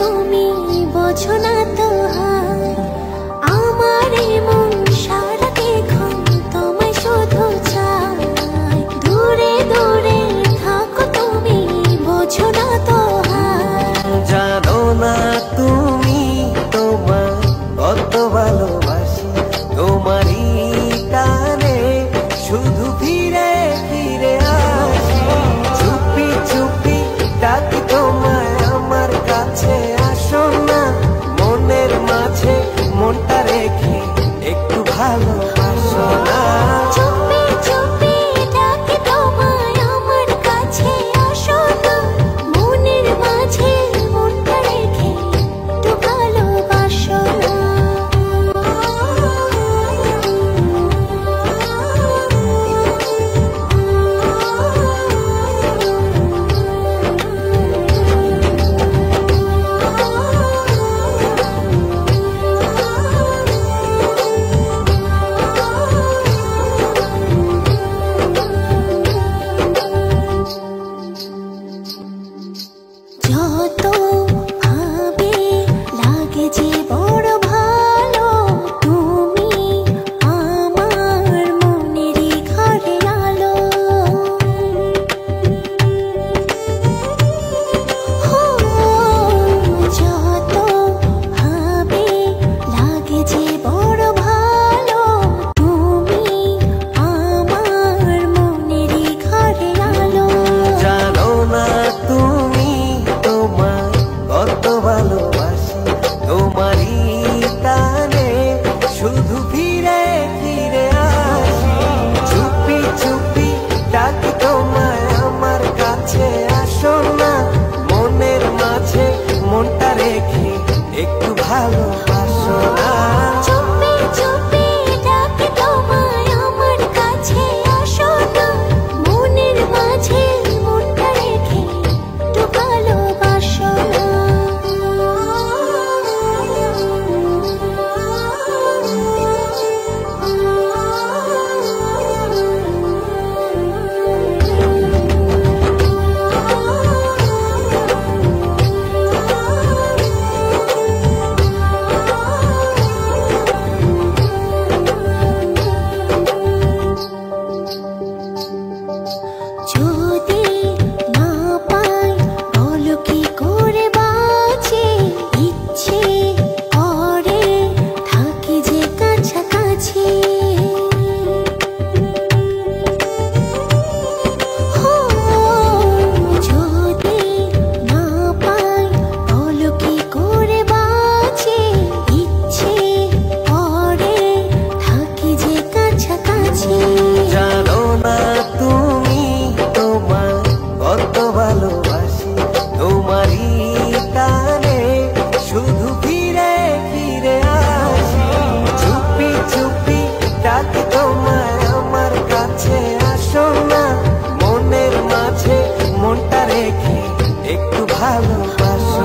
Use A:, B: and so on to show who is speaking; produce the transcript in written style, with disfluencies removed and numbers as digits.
A: তুমি বোঝো না তো হার আমার মন সারাক্ষণ তোমায় শুধু চায় দূরে দূরে থাকো তুমি বোঝো না তো হার
B: জানো না তুমি তোমার কত ভালোবাসি তোমারই টানে শুধু ফিরে ফিরে আসি চুপি চুপি ডাকি তোমায় আমার কাছে আসো না মনের মাঝে মনটা রেখে একটু ভালোবাসো না
A: চুপি চুপি ডাকি তোমায় আমার কাছে আসো না মনের মাঝে মনটা রেখে একটু ভালোবাসো না যত ভাবে লাগে যে বড় ভালো তুমি আমার মনেরই ঘরে আলো যত ভাবে লাগে যে বড় ভালো তুমি আমার মনেরই ঘরে আলো
B: জানো না তুমি তোমার কত ভালোবাসি তোমারই টানে শুধু ফিরে ফিরে আসি চুপি চুপি ডাকি তোমায় আমার কাছে আসো না মনের মাঝে মনটা রেখে একটু ভালোবাসো না
A: চুপি চুপি ডাকি তোমায় আমার কাছে আসো না মনের মাঝে মনটা রেখে একটু ভালোবাসো না যদি না পাই বলো কি করে বাঁচি ইচ্ছে করে থাকি যে কাছাকাছি যদি না পাই বলো কি করে বাঁচি ইচ্ছে করে থাকি যে কাছাকাছি
B: জানো না তুমি তোমার কত ভালোবাসি তোমারই টানে শুধু ফিরে ফিরে আসি চুপি চুপি ডাকি তোমায় আমার কাছে আসো না মনের মাঝে মনটা রেখে একটু ভালোবাসো